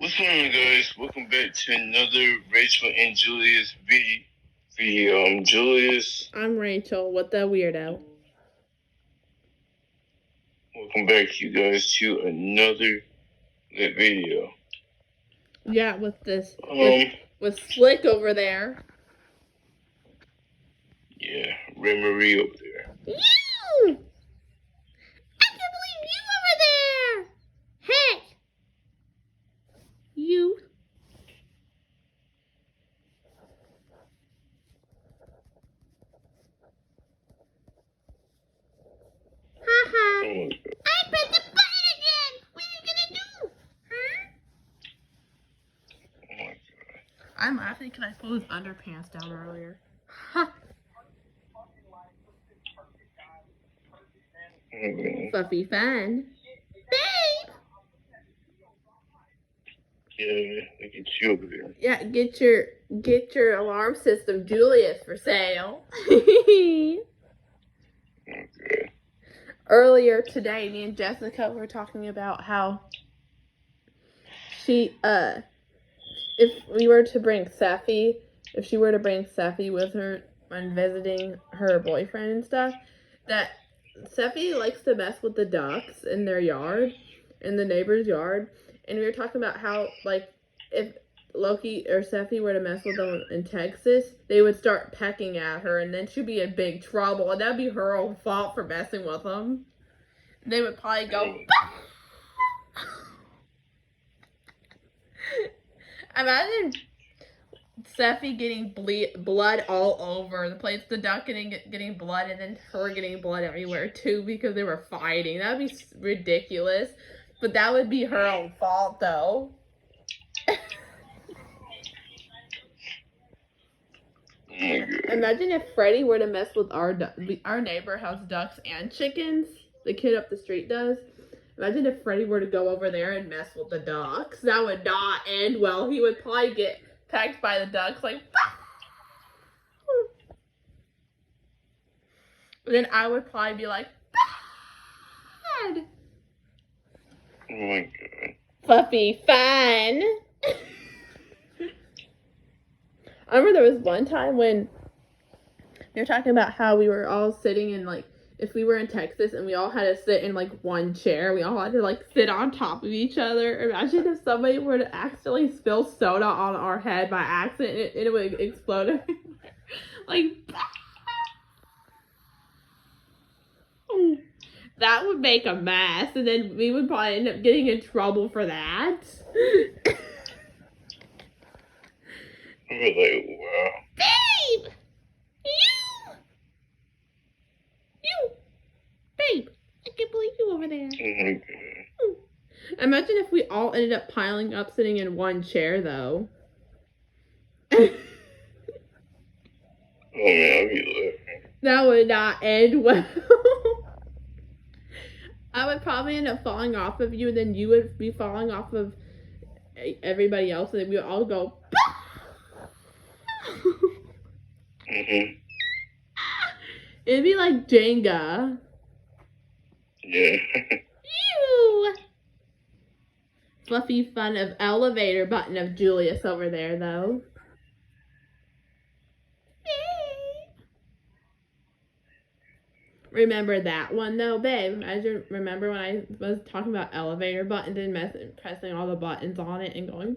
What's going on, guys? Welcome back to another Rachel and Julius video. I'm Julius. I'm Rachel. What the weirdo? Welcome back, you guys, to another lit video. Yeah, with this with Slick over there. Yeah, Ray Marie over there. You! I can't believe you over there! Hey! You. Haha. Oh, I pressed the button again! What are you gonna do? Huh? oh my god. I'm laughing because I pulled his underpants down earlier. Ha! Fluffy fun. Babe! Yeah, look at you over there. Yeah, get your alarm system, Julius, for sale. Okay. Earlier today, me and Jessica were talking about how she if she were to bring Seffi with her when visiting her boyfriend and stuff, that Seffi likes to mess with the ducks in their yard, in the neighbor's yard, and we were talking about how, like, if Loki or Seffi were to mess with them in Texas, they would start pecking at her, and then she'd be in big trouble, and that'd be her own fault for messing with them. They would probably go, imagine Seffi getting blood all over the place, the duck getting blood, and then her getting blood everywhere too because they were fighting. That would be ridiculous, but that would be her own fault though. Imagine if Freddie were to mess with our neighbor has ducks and chickens. The kid up the street does. Imagine if Freddie were to go over there and mess with the ducks. That would not end well. He would probably get pecked by the ducks like. Then I would probably be like, Dad. Oh my god. Fluffy fun. I remember there was one time when they were talking about how we were all sitting in, like, if we were in Texas and we all had to sit in, like, one chair, we all had to, like, sit on top of each other. Imagine if somebody were to accidentally spill soda on our head by accident and it would explode. Like, that would make a mess, and then we would probably end up getting in trouble for that. I was like, wow. Babe! Babe! I can't believe you over there. Oh my god. Imagine if we all ended up piling up sitting in one chair, though. Oh man, I'd be laughing. That would not end well. I would probably end up falling off of you, and then you would be falling off of everybody else, and then we would all go. It'd be like Jenga. Yeah. Ew. Fluffy fun of elevator button of Julius over there, though. Remember that one though, babe? Remember when I was talking about elevator buttons and pressing all the buttons on it and going.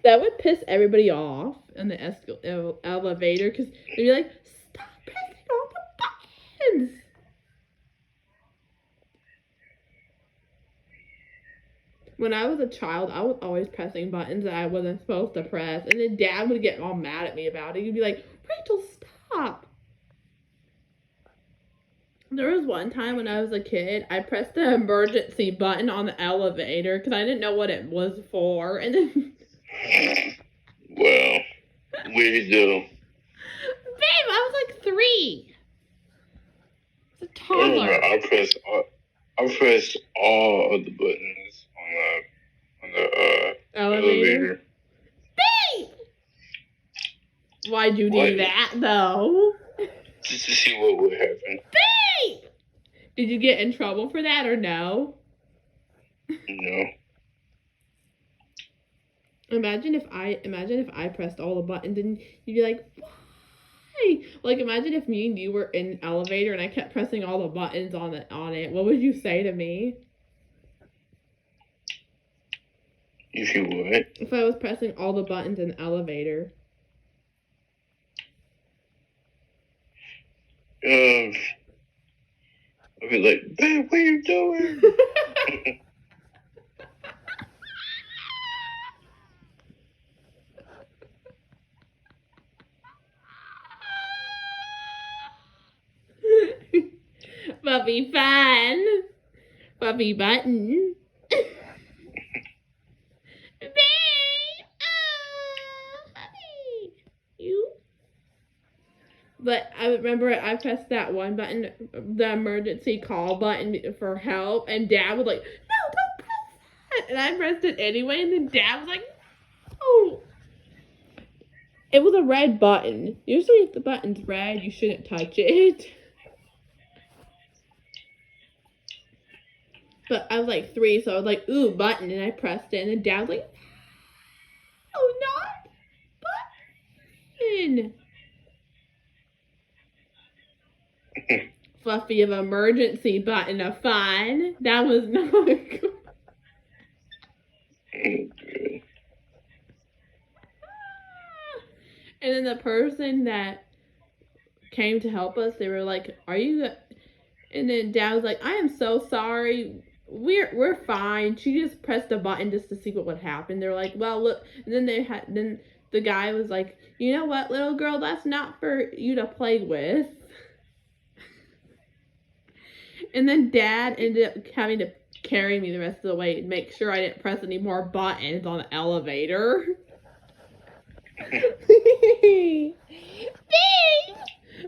That would piss everybody off in the elevator because they'd be like, "Stop pressing all the buttons." When I was a child, I was always pressing buttons that I wasn't supposed to press, and then Dad would get all mad at me about it. He'd be like, "Rachel, stop." There was one time when I was a kid, I pressed the emergency button on the elevator because I didn't know what it was for, and then. Well, way to go. Babe, I was like 3. I was a toddler. I pressed all of the buttons on the elevator. Babe! Why'd you do that, though? Just to see what would happen. Babe! Did you get in trouble for that or no? No. Imagine if I pressed all the buttons and you'd be like, why? Like imagine if me and you were in an elevator and I kept pressing all the buttons on it. What would you say to me? If you would. If I was pressing all the buttons in the elevator. I'd be like, babe, what are you doing? Puppy fun. Puppy button. Babe. Puppy. You? But I remember I pressed that one button, the emergency call button for help, and Dad was like, no, don't press that. And I pressed it anyway, and then Dad was like, no. It was a red button. Usually if the button's red, you shouldn't touch it. But I was like 3, so I was like, ooh, button, and I pressed it, and then Dad was like, oh, not button. Fluffy of emergency button of fun. That was not good. And then the person that came to help us, they were like, are you... And then Dad was like, I am so sorry. We're fine. She just pressed a button just to see what would happen. They're like, well, look. And then then the guy was like, you know what, little girl, that's not for you to play with. And then Dad ended up having to carry me the rest of the way and make sure I didn't press any more buttons on the elevator.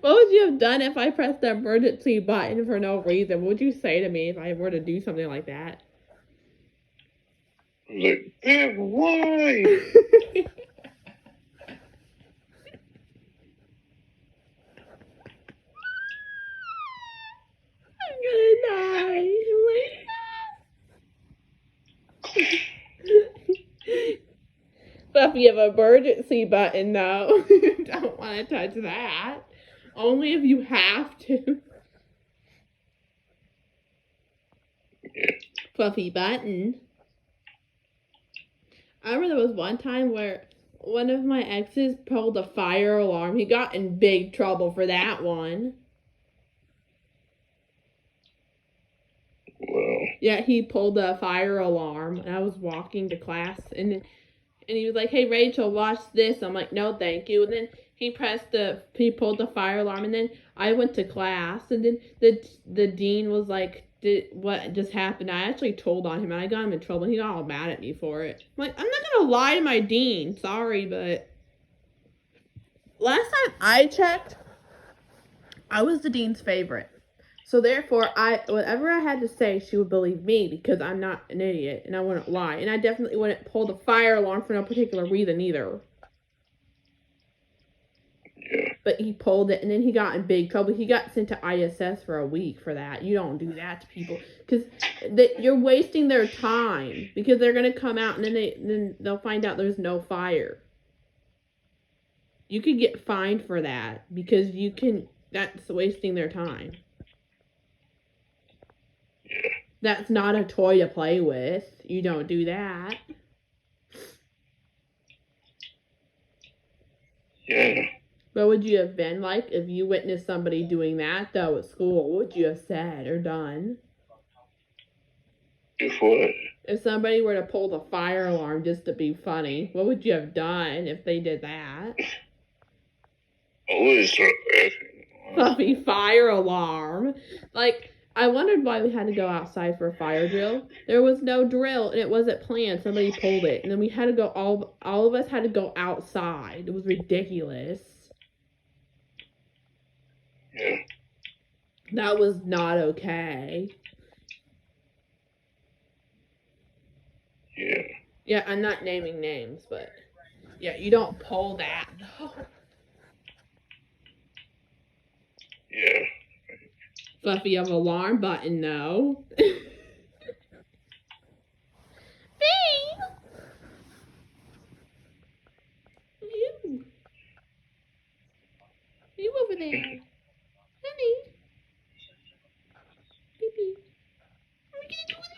What would you have done if I pressed the emergency button for no reason? What would you say to me if I were to do something like that? I was like, babe, why? I'm gonna die. Fluffy of emergency button, though. Don't want to touch that. Only if you have to. Yeah. Fluffy button. I remember there was one time where one of my exes pulled a fire alarm. He got in big trouble for that one. Well. Yeah, he pulled a fire alarm, and I was walking to class, and he was like, hey, Rachel, watch this. I'm like, no, thank you. And then he pulled the fire alarm, and then I went to class, and then the dean was like, what just happened? I actually told on him, and I got him in trouble, and he got all mad at me for it. I'm like, I'm not going to lie to my dean. Sorry, but last time I checked, I was the dean's favorite. So therefore, whatever I had to say, she would believe me because I'm not an idiot and I wouldn't lie. And I definitely wouldn't pull the fire alarm for no particular reason either. Yeah. But he pulled it and then he got in big trouble. He got sent to ISS for a week for that. You don't do that to people because you're wasting their time because they're going to come out and then they'll find out there's no fire. You could get fined for that because that's wasting their time. Yeah. That's not a toy to play with. You don't do that. Yeah. What would you have been like if you witnessed somebody doing that, though, at school? What would you have said or done? If what? If somebody were to pull the fire alarm just to be funny, what would you have done if they did that? I would start laughing. Puppy fire alarm. Like, I wondered why we had to go outside for a fire drill. There was no drill, and it wasn't planned. Somebody pulled it, and then we had to go. All of us had to go outside. It was ridiculous. Yeah. That was not okay. Yeah. Yeah, I'm not naming names, but yeah, you don't pull that. No. Yeah. Fluffy, you have alarm button, no. Babe! You. You over there. Honey. Baby. What are we gonna do with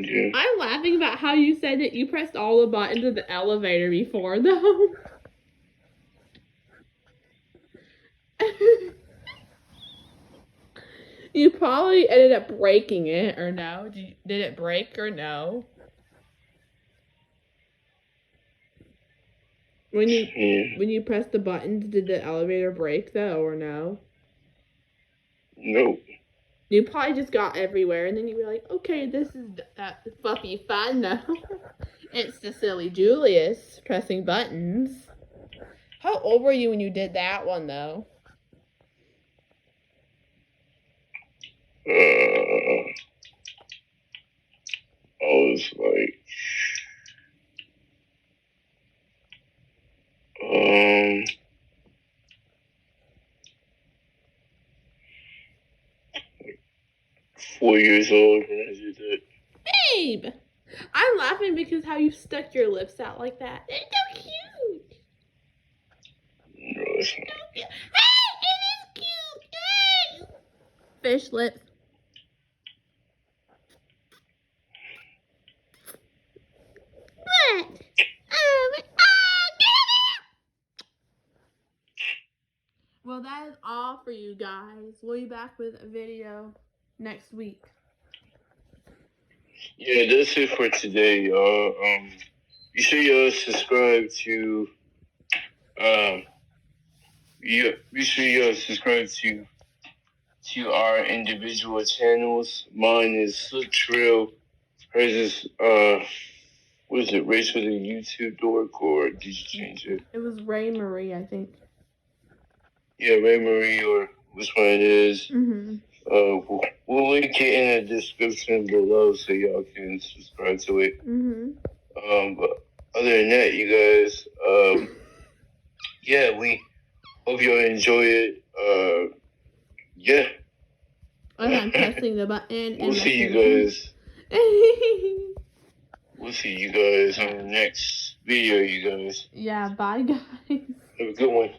you? Yeah. I'm laughing about how you said that you pressed all the buttons of the elevator before, though. You probably ended up breaking it, or no? Did it break, or no? When you pressed the buttons, did the elevator break, though, or no? Nope. You probably just got everywhere, and then you were like, okay, this is that fluffy fun now. It's the silly Julius pressing buttons. How old were you when you did that one, though? I was like, 4 years old when I did that. Babe! I'm laughing because how you stuck your lips out like that. It's so cute! No, it's not. Hey, it is cute! Hey! Fish lips. What? Well, that is all for you guys. We'll be back with a video next week. Yeah, that's it for today, y'all. You should subscribe to be sure you subscribe to our individual channels. Mine is Slip Trail. Hers is what is it, Race with a YouTube Dork, or did you change it? It was Ray Marie, I think. Yeah, Ray Marie, or which one it is. Mm-hmm. We'll link it in the description below so y'all can subscribe to it. Mm-hmm. But other than that, you guys, yeah, we hope y'all enjoy it. Yeah. I'm pressing the button. We'll see you guys. We'll see you guys on the next video, you guys. Yeah, bye, guys. Have a good one.